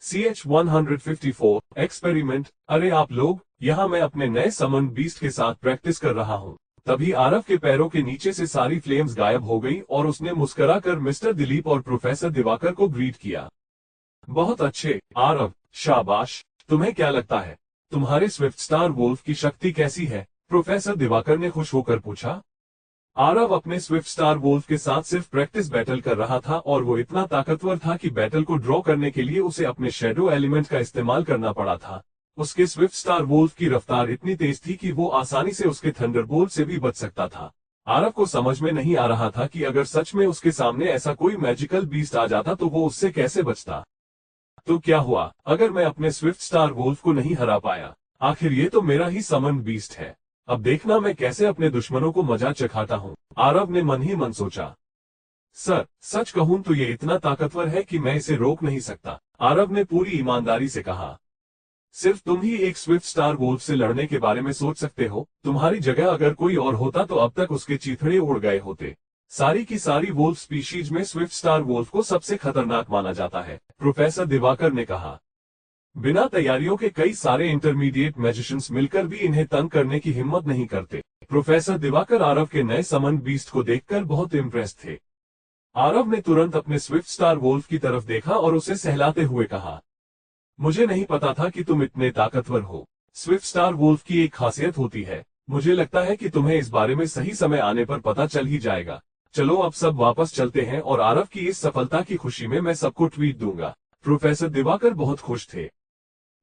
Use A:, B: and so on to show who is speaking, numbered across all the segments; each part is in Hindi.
A: CH-154 experiment. अरे आप लोग, यहाँ मैं अपने नए समन बीस्ट के साथ प्रैक्टिस कर रहा हूँ। तभी आरव के पैरों के नीचे से सारी फ्लेम्स गायब हो गई और उसने मुस्कुराकर मिस्टर दिलीप और प्रोफेसर दिवाकर को ग्रीट किया। बहुत अच्छे आरव, शाबाश। तुम्हें क्या लगता है, तुम्हारे स्विफ्ट स्टार वोल्फ की शक्ति कैसी है? प्रोफेसर दिवाकर ने खुश होकर पूछा। आरव अपने स्विफ्ट स्टार वोल्फ के साथ सिर्फ प्रैक्टिस बैटल कर रहा था और वो इतना ताकतवर था कि बैटल को ड्रॉ करने के लिए उसे अपने शेडो एलिमेंट का इस्तेमाल करना पड़ा था। उसके स्विफ्ट स्टार वोल्फ की रफ्तार इतनी तेज थी कि वो आसानी से उसके थंडरबोल्ट से भी बच सकता था। आरव को समझ में नहीं आ रहा था कि अगर सच में उसके सामने ऐसा कोई मैजिकल बीस्ट आ जाता तो वो उससे कैसे बचता। तो क्या हुआ अगर मैं अपने स्विफ्ट स्टार वोल्फ को नहीं हरा पाया? आखिर ये तो मेरा ही समन बीस्ट है। अब देखना मैं कैसे अपने दुश्मनों को मजा चखाता हूँ, आरव ने मन ही मन सोचा। सर, सच कहूं तो ये इतना ताकतवर है कि मैं इसे रोक नहीं सकता, आरव ने पूरी ईमानदारी से कहा। सिर्फ तुम ही एक स्विफ्ट स्टार वोल्फ से लड़ने के बारे में सोच सकते हो। तुम्हारी जगह अगर कोई और होता तो अब तक उसके चीथड़े उड़ गए होते। सारी की सारी वोल्फ स्पीशीज में स्विफ्ट स्टार वोल्फ को सबसे खतरनाक माना जाता है, प्रोफेसर दिवाकर ने कहा। बिना तैयारियों के कई सारे इंटरमीडिएट मैजिशियंस मिलकर भी इन्हें तंग करने की हिम्मत नहीं करते। प्रोफेसर दिवाकर आरव के नए समन बीस्ट को देखकर बहुत इम्प्रेस थे। आरव ने तुरंत अपने स्विफ्ट स्टार वोल्फ की तरफ देखा और उसे सहलाते हुए कहा, मुझे नहीं पता था कि तुम इतने ताकतवर हो। स्विफ्ट स्टार वोल्फ की एक खासियत होती है, मुझे लगता है कि तुम्हें इस बारे में सही समय आने पर पता चल ही जाएगा। चलो अब सब वापस चलते हैं और आरव की इस सफलता की खुशी में मैं सबको ट्वीट दूंगा। प्रोफेसर दिवाकर बहुत खुश थे।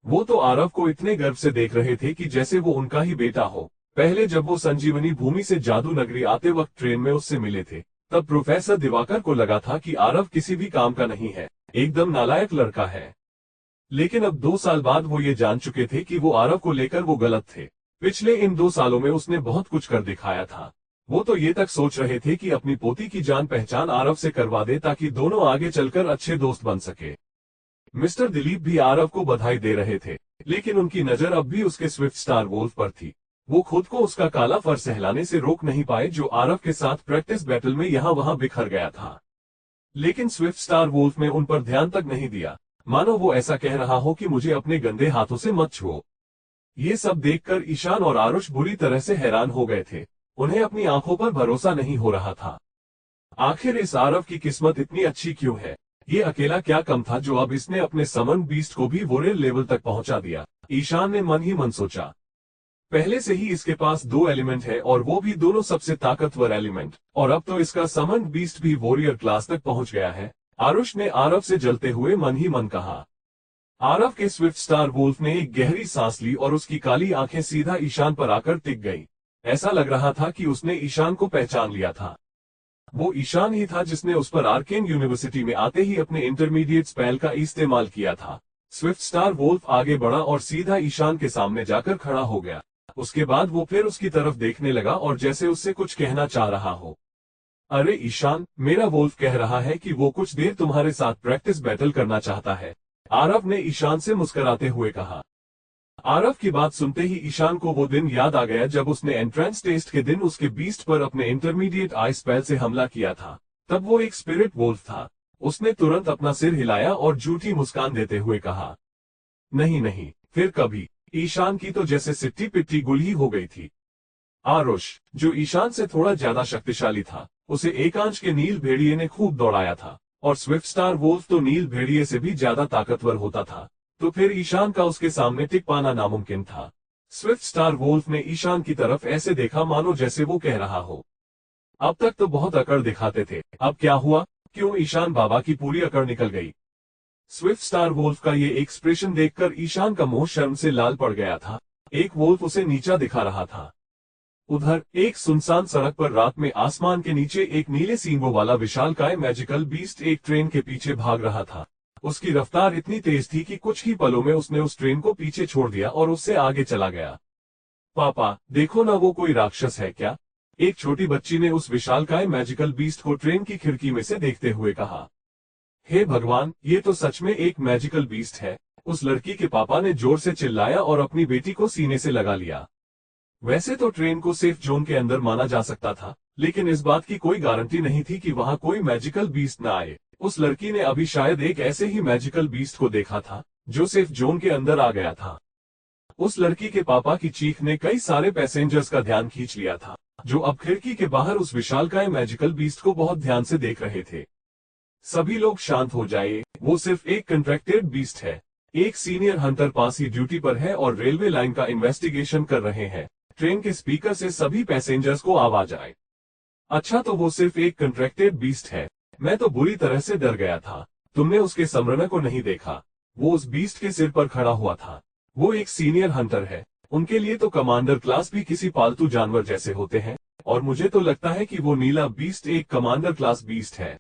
A: वो तो आरव को इतने गर्व से देख रहे थे कि जैसे वो उनका ही बेटा हो। पहले जब वो संजीवनी भूमि से जादू नगरी आते वक्त ट्रेन में उससे मिले थे, तब प्रोफेसर दिवाकर को लगा था कि आरव किसी भी काम का नहीं है, एकदम नालायक लड़का है। लेकिन अब 2 साल बाद वो ये जान चुके थे कि वो आरव को लेकर वो गलत थे। पिछले इन 2 सालों में उसने बहुत कुछ कर दिखाया था। वो तो ये तक सोच रहे थे कि अपनी पोती की जान पहचान आरव से करवा दे ताकि दोनों आगे चलकर अच्छे दोस्त बन सके। मिस्टर दिलीप भी आरव को बधाई दे रहे थे, लेकिन उनकी नजर अब भी उसके स्विफ्ट स्टार वोल्फ पर थी। वो खुद को उसका काला फर सहलाने से रोक नहीं पाए जो आरव के साथ प्रैक्टिस बैटल में यहाँ वहां बिखर गया था। लेकिन स्विफ्ट स्टार वोल्फ ने उन पर ध्यान तक नहीं दिया, मानो वो ऐसा कह रहा हो कि मुझे अपने गंदे हाथों से मत छुओ। ये सब देखकर ईशान और आरुष बुरी तरह से हैरान हो गए थे। उन्हें अपनी आंखों पर भरोसा नहीं हो रहा था। आखिर इस आरव की किस्मत इतनी अच्छी क्यों है? ये अकेला क्या कम था जो अब इसने अपने समन बीस्ट को भी वोरियर लेवल तक पहुंचा दिया, ईशान ने मन ही मन सोचा। पहले से ही इसके पास 2 एलिमेंट है और वो भी दोनों सबसे ताकतवर एलिमेंट, और अब तो इसका समन बीस्ट भी वॉरियर क्लास तक पहुंच गया है, आरुष ने आरव से जलते हुए मन ही मन कहा। आरव के स्विफ्ट स्टार वोल्फ ने एक गहरी सांस ली और उसकी काली आंखें सीधा ईशान पर आकर टिक गई। ऐसा लग रहा था कि उसने ईशान को पहचान लिया था। वो ईशान ही था जिसने उस पर आर्केन यूनिवर्सिटी में आते ही अपने इंटरमीडिएट स्पेल का इस्तेमाल किया था। स्विफ्ट स्टार वोल्फ आगे बढ़ा और सीधा ईशान के सामने जाकर खड़ा हो गया। उसके बाद वो फिर उसकी तरफ देखने लगा और जैसे उससे कुछ कहना चाह रहा हो। अरे ईशान, मेरा वोल्फ कह रहा है कि वो कुछ देर तुम्हारे साथ प्रैक्टिस बैटल करना चाहता है, आरव ने ईशान से मुस्कुराते हुए कहा। आरव की बात सुनते ही ईशान को वो दिन याद आ गया जब उसने एंट्रेंस टेस्ट के दिन उसके बीस्ट पर अपने इंटरमीडिएट आई स्पेल से हमला किया था। तब वो एक स्पिरिट वोल्फ था। उसने तुरंत अपना सिर हिलाया और झूठी मुस्कान देते हुए कहा, नहीं नहीं, फिर कभी। ईशान की तो जैसे सिट्टी पिट्टी गुल ही हो गई थी। आरुष, जो ईशान से थोड़ा ज्यादा शक्तिशाली था, उसे एकांश के नील भेड़िए ने खूब दौड़ाया था, और स्विफ्ट स्टार वोल्फ तो नील भेड़िए से भी ज्यादा ताकतवर होता था, तो फिर ईशान का उसके सामने टिक पाना नामुमकिन था। स्विफ्ट स्टार वोल्फ ने ईशान की तरफ ऐसे देखा मानो जैसे वो कह रहा हो, अब तक तो बहुत अकड़ दिखाते थे, अब क्या हुआ? क्यों? ईशान बाबा की पूरी अकड़ निकल गई। स्विफ्ट स्टार वोल्फ का ये एक्सप्रेशन देखकर ईशान का मुंह शर्म से लाल पड़ गया था। एक वोल्फ उसे नीचा दिखा रहा था। उधर एक सुनसान सड़क पर रात में आसमान के नीचे एक नीले सींगों वाला विशालकाय मैजिकल बीस्ट एक ट्रेन के पीछे भाग रहा था। उसकी रफ्तार इतनी तेज थी कि कुछ ही पलों में उसने उस ट्रेन को पीछे छोड़ दिया और उससे आगे चला गया। पापा, देखो ना, वो कोई राक्षस है क्या? एक छोटी बच्ची ने उस विशालकाय मैजिकल बीस्ट को ट्रेन की खिड़की में से देखते हुए कहा। हे भगवान, ये तो सच में एक मैजिकल बीस्ट है, उस लड़की के पापा ने जोर से चिल्लाया और अपनी बेटी को सीने से लगा लिया। वैसे तो ट्रेन को सेफ जोन के अंदर माना जा सकता था, लेकिन इस बात की कोई गारंटी नहीं थी कि वहां कोई मैजिकल बीस्ट न आए। उस लड़की ने अभी शायद एक ऐसे ही मैजिकल बीस्ट को देखा था, जोसेफ जोन के अंदर आ गया था। उस लड़की के पापा की चीख ने कई सारे पैसेंजर्स का ध्यान खींच लिया था, जो अब खिड़की के बाहर उस विशालकाय मैजिकल बीस्ट को बहुत ध्यान से देख रहे थे। सभी लोग शांत हो जाए, वो सिर्फ एक कंट्रैक्टेड बीस्ट है। एक सीनियर हंटर पास ही ड्यूटी पर है और रेलवे लाइन का इन्वेस्टिगेशन कर रहे हैं। ट्रेन के स्पीकर से सभी पैसेंजर्स को आवाज आए। अच्छा, तो वो सिर्फ एक कंट्रैक्टेड बीस्ट है। मैं तो बुरी तरह से डर गया था। तुमने उसके समरना को नहीं देखा? वो उस बीस्ट के सिर पर खड़ा हुआ था। वो एक सीनियर हंटर है। उनके लिए तो कमांडर क्लास भी किसी पालतू जानवर जैसे होते हैं, और मुझे तो लगता है कि वो नीला बीस्ट एक कमांडर क्लास बीस्ट है।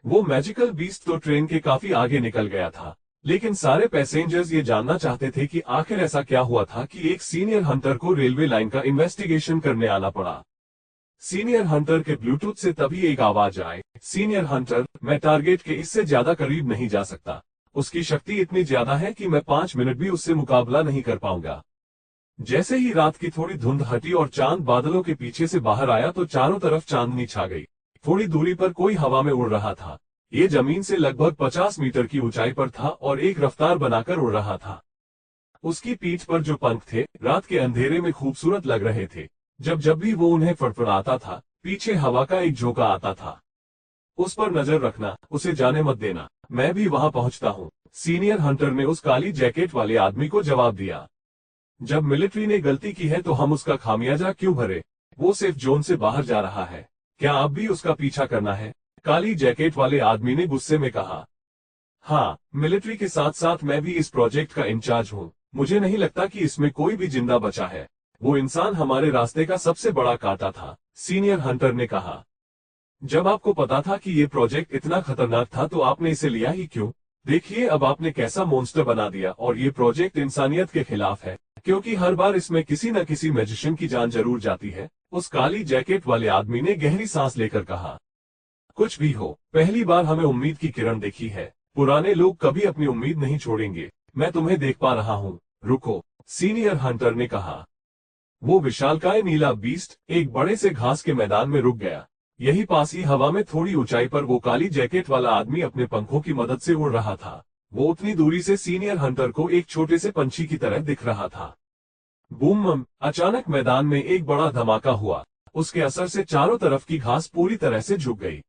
A: वो मैजिकल बीस्ट तो ट्रेन के काफी आगे निकल गया था, लेकिन सारे पैसेंजर्स ये जानना चाहते थे कि आखिर ऐसा क्या हुआ था कि एक सीनियर हंटर को रेलवे लाइन का इन्वेस्टिगेशन करने आना पड़ा। सीनियर हंटर के ब्लूटूथ से तभी एक आवाज आए, सीनियर हंटर, मैं टारगेट के इससे ज्यादा करीब नहीं जा सकता। उसकी शक्ति इतनी ज्यादा है कि मैं 5 मिनट भी उससे मुकाबला नहीं कर पाऊंगा। जैसे ही रात की थोड़ी धुंध हटी और चांद बादलों के पीछे से बाहर आया तो चारों तरफ चांदनी छा गई। थोड़ी दूरी पर कोई हवा में उड़ रहा था। ये जमीन से लगभग 50 मीटर की ऊंचाई पर था और एक रफ्तार बनाकर उड़ रहा था। उसकी पीठ पर जो पंख थे, रात के अंधेरे में खूबसूरत लग रहे थे। जब जब भी वो उन्हें फड़फड़ाता था, पीछे हवा का एक झोंका आता था। उस पर नजर रखना, उसे जाने मत देना, मैं भी वहां पहुंचता हूं, सीनियर हंटर ने उस काली जैकेट वाले आदमी को जवाब दिया। जब मिलिट्री ने गलती की है तो हम उसका खामियाजा क्यों भरे? वो सिर्फ जोन से बाहर जा रहा है, क्या आप भी उसका पीछा करना है? काली जैकेट वाले आदमी ने गुस्से में कहा। हाँ, मिलिट्री के साथ साथ मैं भी इस प्रोजेक्ट का इंचार्ज हूँ। मुझे नहीं लगता कि इसमें कोई भी जिंदा बचा है। वो इंसान हमारे रास्ते का सबसे बड़ा कांटा था, सीनियर हंटर ने कहा। जब आपको पता था कि ये प्रोजेक्ट इतना खतरनाक था तो आपने इसे लिया ही क्यों? देखिए अब आपने कैसा मॉन्स्टर बना दिया, और ये प्रोजेक्ट इंसानियत के खिलाफ है, क्योंकि हर बार इसमें किसी न किसी मैजिशियन की जान जरूर जाती है। उस काली जैकेट वाले आदमी ने गहरी सांस लेकर कहा। कुछ भी हो, पहली बार हमें उम्मीद की किरण देखी है। पुराने लोग कभी अपनी उम्मीद नहीं छोड़ेंगे। मैं तुम्हें देख पा रहा हूँ। रुको, सीनियर हंटर ने कहा। वो विशालकाय नीला बीस्ट एक बड़े से घास के मैदान में रुक गया। यही पास ही हवा में थोड़ी ऊंचाई पर वो काली जैकेट वाला आदमी अपने पंखों की मदद से उड़ रहा था। वो उतनी दूरी से सीनियर हंटर को एक छोटे से पंछी की तरह दिख रहा था। बूम! अचानक मैदान में एक बड़ा धमाका हुआ। उसके असर से चारों तरफ की घास पूरी तरह से झुक गई।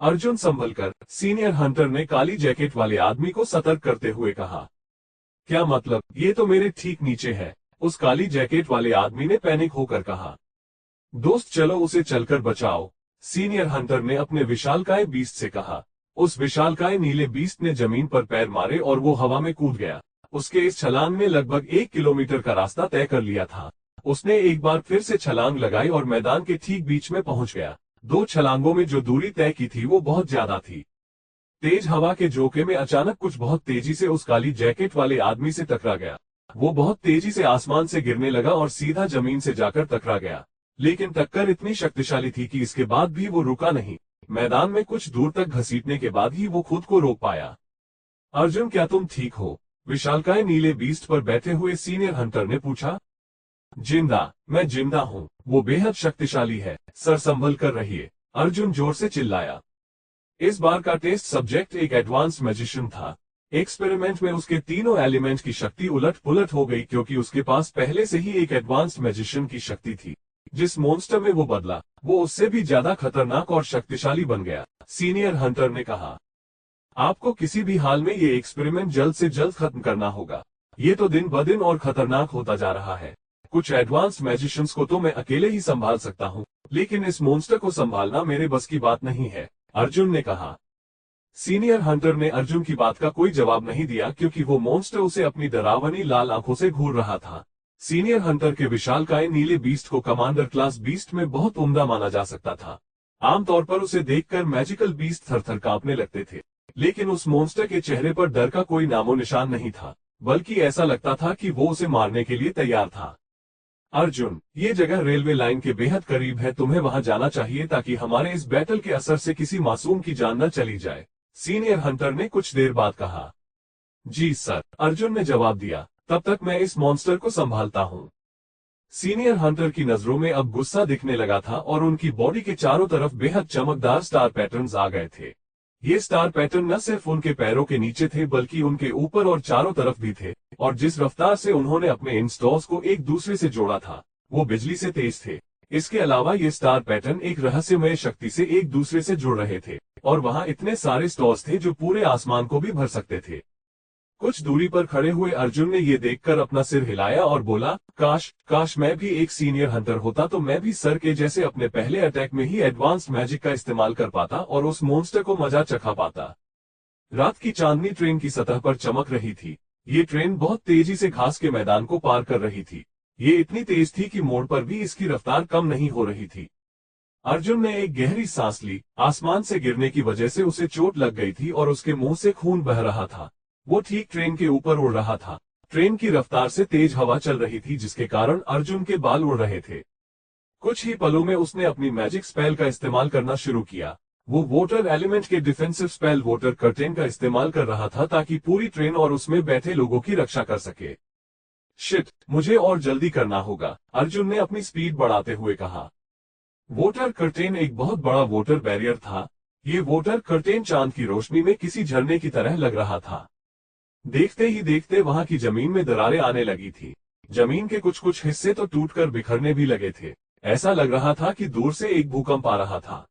A: अर्जुन संभल कर, सीनियर हंटर ने काली जैकेट वाले आदमी को सतर्क करते हुए कहा। क्या मतलब? ये तो मेरे ठीक नीचे है, उस काली जैकेट वाले आदमी ने पैनिक होकर कहा। दोस्त चलो उसे चलकर बचाओ, सीनियर हंटर ने अपने विशालकाय बीस्ट से कहा। उस विशालकाय नीले बीस्ट ने जमीन पर पैर मारे और वो हवा में कूद गया। उसके इस छलांग ने लगभग 1 किलोमीटर का रास्ता तय कर लिया था। उसने एक बार फिर से छलांग लगाई और मैदान के ठीक बीच में पहुंच गया। 2 छलांगों में जो दूरी तय की थी वो बहुत ज्यादा थी। तेज हवा के झोंके में अचानक कुछ बहुत तेजी से उस काली जैकेट वाले आदमी से टकरा गया। वो बहुत तेजी से आसमान से गिरने लगा और सीधा जमीन से जाकर टकरा गया। लेकिन टक्कर इतनी शक्तिशाली थी कि इसके बाद भी वो रुका नहीं। मैदान में कुछ दूर तक घसीटने के बाद ही वो खुद को रोक पाया। अर्जुन, क्या तुम ठीक हो? विशालकाय नीले बीस्ट पर बैठे हुए सीनियर हंटर ने पूछा। जिंदा, मैं जिंदा हूँ। वो बेहद शक्तिशाली है, सर संभल कर रहिए, अर्जुन जोर से चिल्लाया। इस बार का टेस्ट सब्जेक्ट एक एडवांस मैजिशियन था। एक्सपेरिमेंट में उसके तीनों एलिमेंट की शक्ति उलट पुलट हो गई, क्योंकि उसके पास पहले से ही एक एडवांस मैजिशियन की शक्ति थी। जिस मॉन्स्टर में वो बदला, वो उससे भी ज्यादा खतरनाक और शक्तिशाली बन गया, सीनियर हंटर ने कहा। आपको किसी भी हाल में ये एक्सपेरिमेंट जल्द से जल्द खत्म करना होगा। ये तो दिन ब दिन और खतरनाक होता जा रहा है। कुछ एडवांस मैजिशियंस को तो मैं अकेले ही संभाल सकता हूँ, लेकिन इस मॉन्स्टर को संभालना मेरे बस की बात नहीं है, अर्जुन ने कहा। सीनियर हंटर ने अर्जुन की बात का कोई जवाब नहीं दिया, क्योंकि वो मॉन्स्टर उसे अपनी डरावनी लाल आंखों से घूर रहा था। सीनियर हंटर के विशालकाय नीले बीस्ट को कमांडर क्लास बीस्ट में बहुत उम्दा माना जा सकता था। आमतौर पर उसे देखकर मैजिकल बीस्ट थरथर कांपने लगते थे, लेकिन उस मॉन्स्टर के चेहरे पर डर का कोई नामो निशान नहीं था, बल्कि ऐसा लगता था कि वो उसे मारने के लिए तैयार था। अर्जुन, ये जगह रेलवे लाइन के बेहद करीब है, तुम्हें वहां जाना चाहिए ताकि हमारे इस बैटल के असर से किसी मासूम की जान न चली जाए, सीनियर हंटर ने कुछ देर बाद कहा। जी सर, अर्जुन ने जवाब दिया, तब तक मैं इस मॉन्स्टर को संभालता हूँ। सीनियर हंटर की नजरों में अब गुस्सा दिखने लगा था और उनकी बॉडी के चारों तरफ बेहद चमकदार स्टार पैटर्न्स आ गए थे। ये स्टार पैटर्न न सिर्फ उनके पैरों के नीचे थे बल्कि उनके ऊपर और चारों तरफ भी थे, और जिस रफ्तार से उन्होंने अपने इन स्टॉर्स को एक दूसरे से जोड़ा था वो बिजली से तेज थे। इसके अलावा ये स्टार पैटर्न एक रहस्यमय शक्ति से एक दूसरे से जुड़ रहे थे, और वहां इतने सारे स्टॉर्स थे जो पूरे आसमान को भी भर सकते थे। कुछ दूरी पर खड़े हुए अर्जुन ने ये देखकर अपना सिर हिलाया और बोला, काश काश मैं भी एक सीनियर हंटर होता तो मैं भी सर के जैसे अपने पहले अटैक में ही एडवांस्ड मैजिक का इस्तेमाल कर पाता और उस मॉन्स्टर को मजा चखा पाता। रात की चांदनी ट्रेन की सतह पर चमक रही थी। ये ट्रेन बहुत तेजी से घास के मैदान को पार कर रही थी। ये इतनी तेज थी कि मोड़ पर भी इसकी रफ्तार कम नहीं हो रही थी। अर्जुन ने एक गहरी सांस ली। आसमान से गिरने की वजह से उसे चोट लग गई थी और उसके मुंह से खून बह रहा था। वो ठीक ट्रेन के ऊपर उड़ रहा था। ट्रेन की रफ्तार से तेज हवा चल रही थी जिसके कारण अर्जुन के बाल उड़ रहे थे। कुछ ही पलों में उसने अपनी मैजिक स्पेल का इस्तेमाल करना शुरू किया। वो वोटर एलिमेंट के डिफेंसिव स्पेल वोटर कर्टेन का इस्तेमाल कर रहा था ताकि पूरी ट्रेन और उसमें बैठे लोगों की रक्षा कर सके। शिट, मुझे और जल्दी करना होगा, अर्जुन ने अपनी स्पीड बढ़ाते हुए कहा। वोटर कर्टेन एक बहुत बड़ा वोटर बैरियर था। ये वोटर कर्टेन चांद की रोशनी में किसी झरने की तरह लग रहा था। देखते ही देखते वहां की जमीन में दरारें आने लगी थी। जमीन के कुछ कुछ हिस्से तो टूटकर बिखरने भी लगे थे। ऐसा लग रहा था कि दूर से एक भूकंप आ रहा था।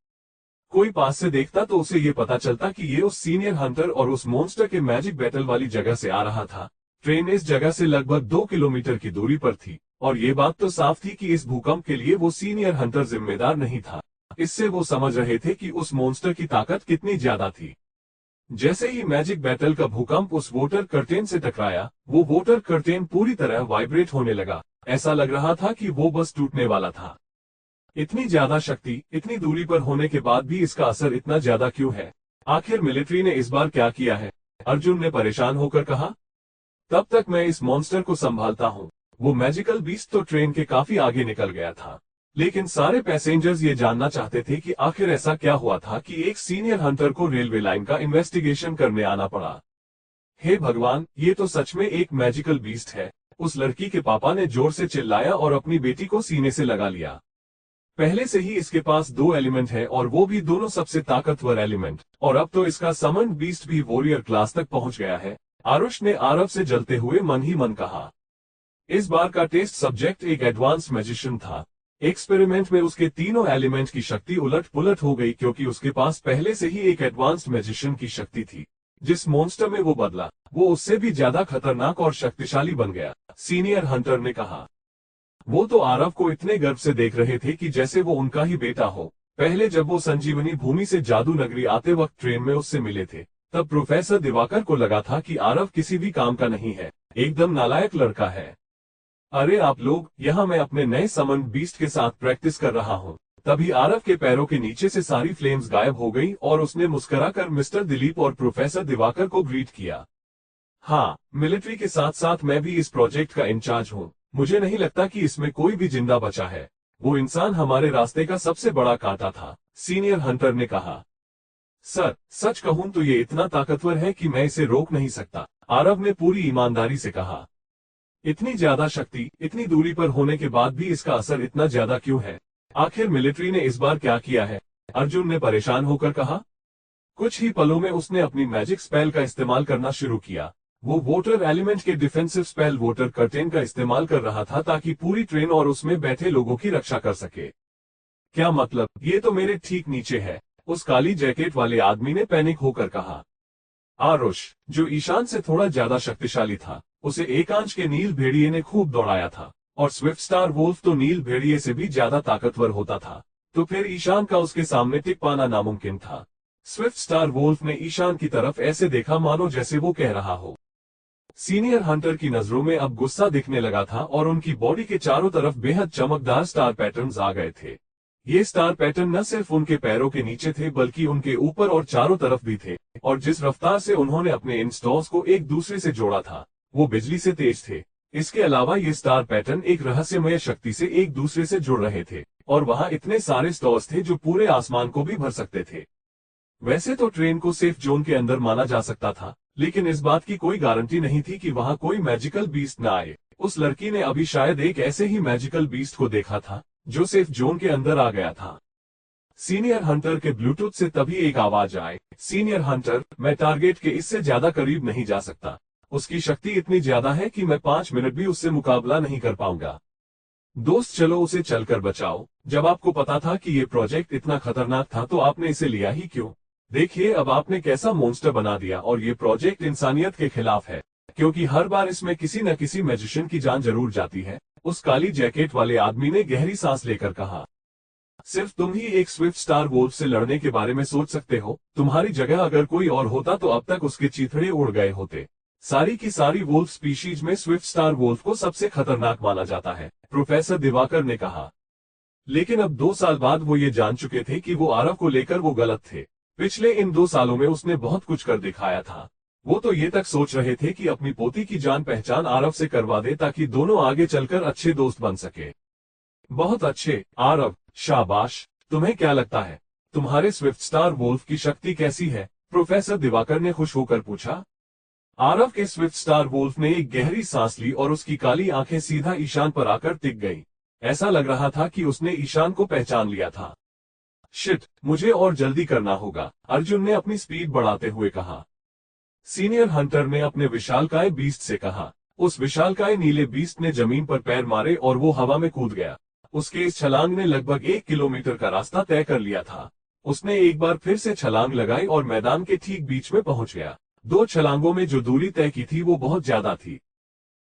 A: कोई पास से देखता तो उसे ये पता चलता कि ये उस सीनियर हंटर और उस मॉन्स्टर के मैजिक बैटल वाली जगह से आ रहा था। ट्रेन इस जगह से लगभग 2 किलोमीटर की दूरी पर थी, और ये बात तो साफ थी कि इस भूकंप के लिए वो सीनियर हंटर जिम्मेदार नहीं था। इससे वो समझ रहे थे कि उस मॉन्स्टर की ताकत कितनी ज्यादा थी। जैसे ही मैजिक बैटल का भूकंप उस वोटर कर्टेन से टकराया, वो वोटर कर्टेन पूरी तरह वाइब्रेट होने लगा। ऐसा लग रहा था कि वो बस टूटने वाला था। इतनी ज्यादा शक्ति इतनी दूरी पर होने के बाद भी इसका असर इतना ज्यादा क्यों है? आखिर मिलिट्री ने इस बार क्या किया है? अर्जुन ने परेशान होकर कहा। तब तक मैं इस मॉन्स्टर को संभालता हूँ। वो मैजिकल बीस्ट तो ट्रेन के काफी आगे निकल गया था, लेकिन सारे पैसेंजर्स ये जानना चाहते थे कि आखिर ऐसा क्या हुआ था कि एक सीनियर हंटर को रेलवे लाइन का इन्वेस्टिगेशन करने आना पड़ा। हे भगवान, ये तो सच में एक मैजिकल बीस्ट है, उस लड़की के पापा ने जोर से चिल्लाया और अपनी बेटी को सीने से लगा लिया। पहले से ही इसके पास 2 एलिमेंट है और वो भी दोनों सबसे ताकतवर एलिमेंट, और अब तो इसका समन्ड बीस्ट भी वॉरियर क्लास तक पहुंच गया है। आरुष ने आरव से जलते हुए मन ही मन कहा। इस बार का टेस्ट सब्जेक्ट एक एडवांस मैजिशियन था। एक्सपेरिमेंट में उसके तीनों एलिमेंट की शक्ति उलट पुलट हो गई क्योंकि उसके पास पहले से ही एक एडवांस्ड मैजिशियन की शक्ति थी। जिस मॉन्स्टर में वो बदला वो उससे भी ज्यादा खतरनाक और शक्तिशाली बन गया, सीनियर हंटर ने कहा। वो तो आरव को इतने गर्व से देख रहे थे कि जैसे वो उनका ही बेटा हो। पहले जब वो संजीवनी भूमि से जादू नगरी आते वक्त ट्रेन में उससे मिले थे, तब प्रोफेसर दिवाकर को लगा था कि आरव किसी भी काम का नहीं है, एकदम नालायक लड़का है। अरे आप लोग, यहाँ मैं अपने नए समन बीस्ट के साथ प्रैक्टिस कर रहा हूँ। तभी आरव के पैरों के नीचे से सारी फ्लेम्स गायब हो गई और उसने मुस्कुराकर मिस्टर दिलीप और प्रोफेसर दिवाकर को ग्रीट किया। हाँ, मिलिट्री के साथ साथ मैं भी इस प्रोजेक्ट का इंचार्ज हूँ। मुझे नहीं लगता कि इसमें कोई भी जिंदा बचा है। वो इंसान हमारे रास्ते का सबसे बड़ा कांटा था, सीनियर हंटर ने कहा। सर, सच कहूं तो ये इतना ताकतवर है कि मैं इसे रोक नहीं सकता, आरव ने पूरी ईमानदारी से कहा। इतनी ज्यादा शक्ति इतनी दूरी पर होने के बाद भी इसका असर इतना ज्यादा क्यों है? आखिर मिलिट्री ने इस बार क्या किया है? अर्जुन ने परेशान होकर कहा। कुछ ही पलों में उसने अपनी मैजिक स्पेल का इस्तेमाल करना शुरू किया। वो वोटर एलिमेंट के डिफेंसिव स्पेल वोटर कर्टेन का इस्तेमाल कर रहा था ताकि पूरी ट्रेन और उसमें बैठे लोगों की रक्षा कर सके। क्या मतलब? ये तो मेरे ठीक नीचे है, उस काली जैकेट वाले आदमी ने पैनिक होकर कहा। आरुष, जो ईशान से थोड़ा ज्यादा शक्तिशाली था, उसे एकांश के नील भेड़िए ने खूब दौड़ाया था, और स्विफ्ट स्टार वोल्फ तो नील भेड़िए से भी ज्यादा ताकतवर होता था, तो फिर ईशान का उसके सामने टिक पाना नामुमकिन था। स्विफ्ट स्टार वोल्फ ने ईशान की तरफ ऐसे देखा मानो जैसे वो कह रहा हो। सीनियर हंटर की नजरों में अब गुस्सा दिखने लगा था और उनकी बॉडी के चारों तरफ बेहद चमकदार स्टार पैटर्न्स आ गए थे। ये स्टार पैटर्न न सिर्फ उनके पैरों के नीचे थे बल्कि उनके ऊपर और चारों तरफ भी थे, और जिस रफ्तार से उन्होंने अपने इन स्टॉर्स को एक दूसरे से जोड़ा था वो बिजली से तेज थे। इसके अलावा ये स्टार पैटर्न एक रहस्यमय शक्ति से एक दूसरे से जुड़ रहे थे, और वहां इतने सारे स्टॉर्स थे जो पूरे आसमान को भी भर सकते थे। वैसे तो ट्रेन को सेफ जोन के अंदर माना जा सकता था, लेकिन इस बात की कोई गारंटी नहीं थी कि वहां कोई मैजिकल बीस्ट न आए। उस लड़की ने अभी शायद एक ऐसे ही मैजिकल बीस्ट को देखा था जो सेफ जोन के अंदर आ गया था। सीनियर हंटर के ब्लूटूथ से तभी एक आवाज आए, सीनियर हंटर, मैं टारगेट के इससे ज्यादा करीब नहीं जा सकता। उसकी शक्ति इतनी ज्यादा है कि मैं 5 मिनट भी उससे मुकाबला नहीं कर पाऊंगा। दोस्त चलो उसे चलकर बचाओ। जब आपको पता था कि ये प्रोजेक्ट इतना खतरनाक था तो आपने इसे लिया ही क्यों? देखिए अब आपने कैसा मॉन्स्टर बना दिया, और ये प्रोजेक्ट इंसानियत के खिलाफ है, क्योंकि हर बार इसमें किसी न किसी मैजिशियन की जान जरूर जाती है। उस काली जैकेट वाले आदमी ने गहरी सांस लेकर कहा, सिर्फ तुम ही एक स्विफ्ट स्टार वोल्फ से लड़ने के बारे में सोच सकते हो। तुम्हारी जगह अगर कोई और होता तो अब तक उसके चीथड़े उड़ गए होते। सारी की सारी वोल्फ स्पीशीज में स्विफ्ट स्टार वोल्फ को सबसे खतरनाक माना जाता है, प्रोफेसर दिवाकर ने कहा। लेकिन अब 2 साल बाद वो ये जान चुके थे कि वो आरव को लेकर वो गलत थे। पिछले इन 2 सालों में उसने बहुत कुछ कर दिखाया था। वो तो ये तक सोच रहे थे कि अपनी पोती की जान पहचान आरव से करवा दे ताकि दोनों आगे चलकर अच्छे दोस्त बन सके। बहुत अच्छे आरव, शाबाश। तुम्हें क्या लगता है तुम्हारे स्विफ्ट स्टार वोल्फ की शक्ति कैसी है? प्रोफेसर दिवाकर ने खुश होकर पूछा। आरव के स्विफ्ट स्टार वोल्फ ने एक गहरी सांस ली और उसकी काली आंखें सीधा ईशान पर आकर टिक गईं। ऐसा लग रहा था कि उसने ईशान को पहचान लिया था। शिट, मुझे और जल्दी करना होगा, अर्जुन ने अपनी स्पीड बढ़ाते हुए कहा। सीनियर हंटर ने अपने विशालकाय बीस्ट से कहा। उस विशालकाय नीले बीस्ट ने जमीन पर पैर मारे और वो हवा में कूद गया। उसके इस छलांग ने लगभग 1 किलोमीटर का रास्ता तय कर लिया था। उसने एक बार फिर से छलांग लगाई और मैदान के ठीक बीच में पहुंच गया। 2 छलांगों में जो दूरी तय की थी वो बहुत ज्यादा थी।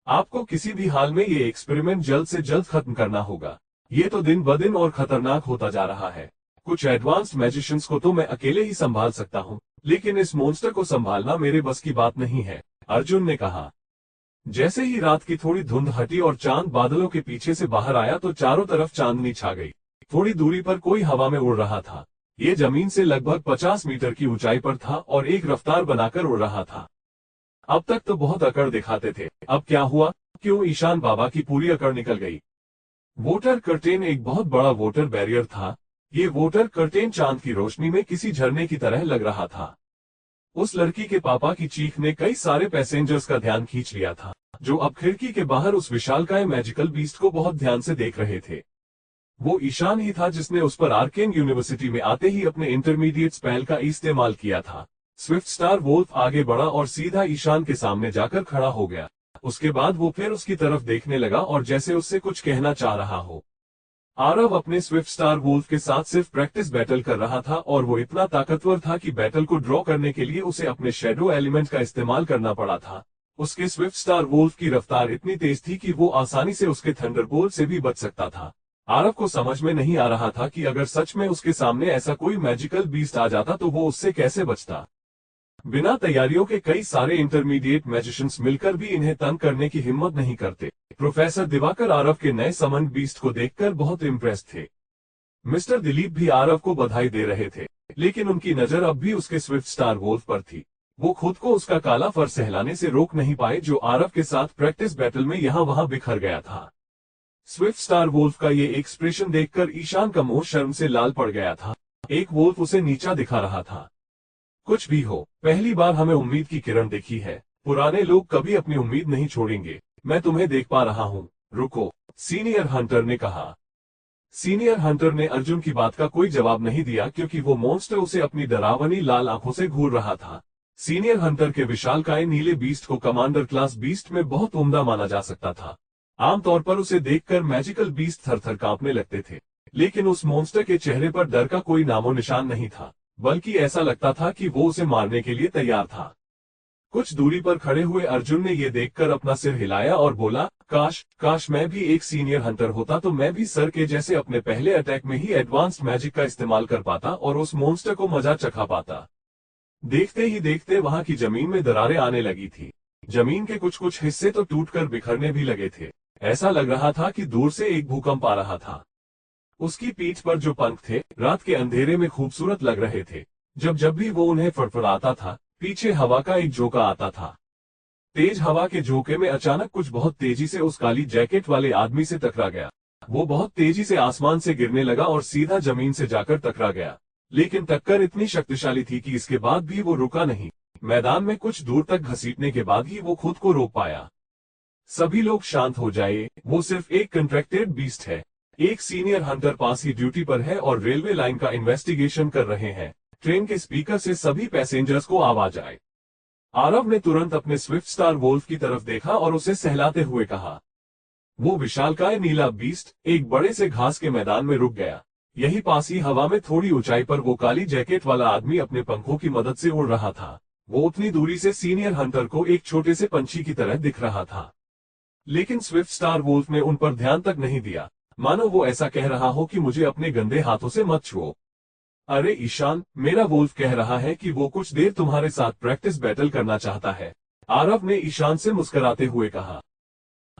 A: आपको किसी भी हाल में ये एक्सपेरिमेंट जल्द से जल्द खत्म करना होगा। ये तो दिन ब दिन और खतरनाक होता जा रहा है। कुछ एडवांस्ड मैजिशियंस को तो मैं अकेले ही संभाल सकता हूँ, लेकिन इस मॉन्स्टर को संभालना मेरे बस की बात नहीं है, अर्जुन ने कहा। जैसे ही रात की थोड़ी धुंध हटी और चांद बादलों के पीछे से बाहर आया तो चारों तरफ चांदनी छा गई। थोड़ी दूरी पर कोई हवा में उड़ रहा था। ये जमीन से लगभग 50 मीटर की ऊंचाई पर था और एक रफ्तार बनाकर उड़ रहा था। अब तक तो बहुत अकड़ दिखाते थे, अब क्या हुआ? क्यों ईशान बाबा की पूरी अकड़ निकल गई। वोटर कर्टेन एक बहुत बड़ा वोटर बैरियर था। ये वोटर कर्टेन चांद की रोशनी में किसी झरने की तरह लग रहा था। उस लड़की के पापा की चीख ने कई सारे पैसेंजर्स का ध्यान खींच लिया था, जो अब खिड़की के बाहर उस विशालकाय मैजिकल बीस्ट को बहुत ध्यान से देख रहे थे। वो ईशान ही था जिसने उस पर आर्केन यूनिवर्सिटी में आते ही अपने इंटरमीडिएट स्पेल का इस्तेमाल किया था। स्विफ्ट स्टार वोल्फ आगे बढ़ा और सीधा ईशान के सामने जाकर खड़ा हो गया। उसके बाद वो फिर उसकी तरफ देखने लगा और जैसे उससे कुछ कहना चाह रहा हो। आरव अपने स्विफ्ट स्टार वोल्फ के साथ सिर्फ प्रैक्टिस बैटल कर रहा था और वो इतना ताकतवर था कि बैटल को ड्रॉ करने के लिए उसे अपने शेडो एलिमेंट का इस्तेमाल करना पड़ा था। उसके स्विफ्ट स्टार वोल्फ की रफ्तार इतनी तेज थी कि वो आसानी से उसके थंडरबोल्ट से भी बच सकता था। आरव को समझ में नहीं आ रहा था कि अगर सच में उसके सामने ऐसा कोई मैजिकल बीस्ट आ जाता तो वो उससे कैसे बचता। बिना तैयारियों के कई सारे इंटरमीडिएट मैजिशियंस मिलकर भी इन्हें तंग करने की हिम्मत नहीं करते। प्रोफेसर दिवाकर आरव के नए समन बीस्ट को देखकर बहुत इम्प्रेस थे। मिस्टर दिलीप भी आरव को बधाई दे रहे थे, लेकिन उनकी नजर अब भी उसके स्विफ्ट स्टार वोल्फ पर थी। वो खुद को उसका काला फर सहलाने से रोक नहीं पाए जो आरव के साथ प्रैक्टिस बैटल में यहाँ वहां बिखर गया था। स्विफ्ट स्टार वोल्फ का ये एक्सप्रेशन देखकर ईशान का मुंह शर्म से लाल पड़ गया था। एक वोल्फ उसे नीचा दिखा रहा था। कुछ भी हो, पहली बार हमें उम्मीद की किरण देखी है। पुराने लोग कभी अपनी उम्मीद नहीं छोड़ेंगे। मैं तुम्हें देख पा रहा हूँ, रुको, सीनियर हंटर ने कहा। सीनियर हंटर ने अर्जुन की बात का कोई जवाब नहीं दिया क्योंकि वो मॉन्स्टर उसे अपनी डरावनी लाल आंखों से घूर रहा था। सीनियर हंटर के विशालकाय नीले बीस्ट को कमांडर क्लास बीस्ट में बहुत उम्दा माना जा सकता था। आमतौर पर उसे देखकर मैजिकल बीस्ट थर-थर कांपने लगते थे, लेकिन उस मॉन्स्टर के चेहरे पर डर का कोई नामो निशान नहीं था, बल्कि ऐसा लगता था कि वो उसे मारने के लिए तैयार था। कुछ दूरी पर खड़े हुए अर्जुन ने ये देखकर अपना सिर हिलाया और बोला, काश मैं भी एक सीनियर हंटर होता तो मैं भी सर के जैसे अपने पहले अटैक में ही एडवांस्ड मैजिक का इस्तेमाल कर पाता और उस मॉन्स्टर को मजा चखा पाता। देखते ही देखते वहां की जमीन में दरारें आने लगी थी। जमीन के कुछ हिस्से तो टूटकर बिखरने भी लगे थे। ऐसा लग रहा था कि दूर से एक भूकंप आ रहा था। उसकी पीठ पर जो पंख थे रात के अंधेरे में खूबसूरत लग रहे थे। जब भी वो उन्हें फड़फड़ाता था, पीछे हवा का एक झोंका आता था। तेज हवा के झोंके में अचानक कुछ बहुत तेजी से उस काली जैकेट वाले आदमी से टकरा गया। वो बहुत तेजी से आसमान से गिरने लगा और सीधा जमीन से जाकर टकरा गया, लेकिन टक्कर इतनी शक्तिशाली थी कि इसके बाद भी वो रुका नहीं। मैदान में कुछ दूर तक घसीटने के बाद ही वो खुद को रोक पाया। सभी लोग शांत हो जाए, वो सिर्फ एक कंट्रैक्टेड बीस्ट है। एक सीनियर हंटर पास ही ड्यूटी पर है और रेलवे लाइन का इन्वेस्टिगेशन कर रहे हैं। ट्रेन के स्पीकर से सभी पैसेंजर्स को आवाज आए। आरव ने तुरंत अपने स्विफ्ट स्टार वोल्फ की तरफ देखा और उसे सहलाते हुए कहा। वो विशालकाय नीला बीस्ट एक बड़े से घास के मैदान में रुक गया। यही पास ही हवा में थोड़ी ऊंचाई पर वो काली जैकेट वाला आदमी अपने पंखों की मदद से उड़ रहा था। वो उतनी दूरी से सीनियर हंटर को एक छोटे से पंछी की तरह दिख रहा था, लेकिन स्विफ्ट स्टार वोल्फ ने उन पर ध्यान तक नहीं दिया, मानो वो ऐसा कह रहा हो कि मुझे अपने गंदे हाथों से मत छुओ। अरे ईशान, मेरा वोल्फ कह रहा है कि वो कुछ देर तुम्हारे साथ प्रैक्टिस बैटल करना चाहता है, आरव ने ईशान से मुस्कुराते हुए कहा।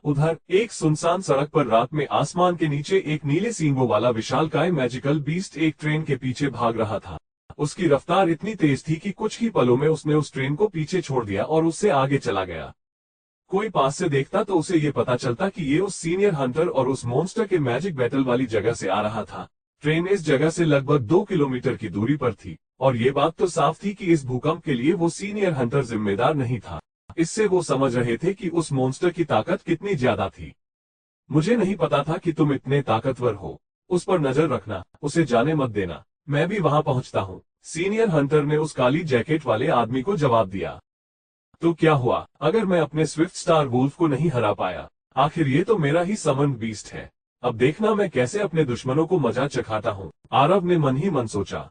A: उधर एक सुनसान सड़क पर रात में आसमान के नीचे एक नीले सींगों वाला विशालकाय मैजिकल बीस्ट एक ट्रेन के पीछे भाग रहा था। उसकी रफ्तार इतनी तेज थी कि कुछ ही पलों में उसने उस ट्रेन को पीछे छोड़ दिया और उससे आगे चला गया। कोई पास से देखता तो उसे ये पता चलता कि ये उस सीनियर हंटर और उस मॉन्स्टर के मैजिक बैटल वाली जगह से आ रहा था। ट्रेन इस जगह से लगभग 2 किलोमीटर की दूरी पर थी और ये बात तो साफ थी कि इस भूकंप के लिए वो सीनियर हंटर जिम्मेदार नहीं था। इससे वो समझ रहे थे कि उस मॉन्स्टर की ताकत कितनी ज्यादा थी। मुझे नहीं पता था कि तुम इतने ताकतवर हो। उस पर नजर रखना, उसे जाने मत देना, मैं भी वहां पहुंचता हूं, सीनियर हंटर ने उस काली जैकेट वाले आदमी को जवाब दिया। तो क्या हुआ अगर मैं अपने स्विफ्ट स्टार वुल्फ को नहीं हरा पाया? आखिर ये तो मेरा ही समन बीस्ट है। अब देखना मैं कैसे अपने दुश्मनों को मजा चखाता हूँ, आरव ने मन ही मन सोचा।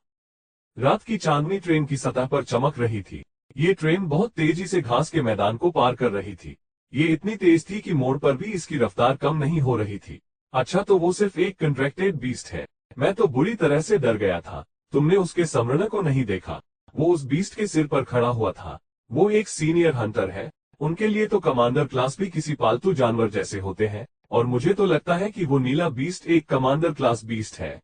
A: रात की चांदनी ट्रेन की सतह पर चमक रही थी। ये ट्रेन बहुत तेजी से घास के मैदान को पार कर रही थी। ये इतनी तेज थी कि मोड़ पर भी इसकी रफ्तार कम नहीं हो रही थी। अच्छा, तो वो सिर्फ एक कंट्रैक्टेड बीस्ट है। मैं तो बुरी तरह से डर गया था। तुमने उसके समरण को नहीं देखा? वो उस बीस्ट के सिर पर खड़ा हुआ था। वो एक सीनियर हंटर है। उनके लिए तो कमांडर क्लास भी किसी पालतू जानवर जैसे होते हैं, और मुझे तो लगता है कि वो नीला बीस्ट एक कमांडर क्लास बीस्ट है।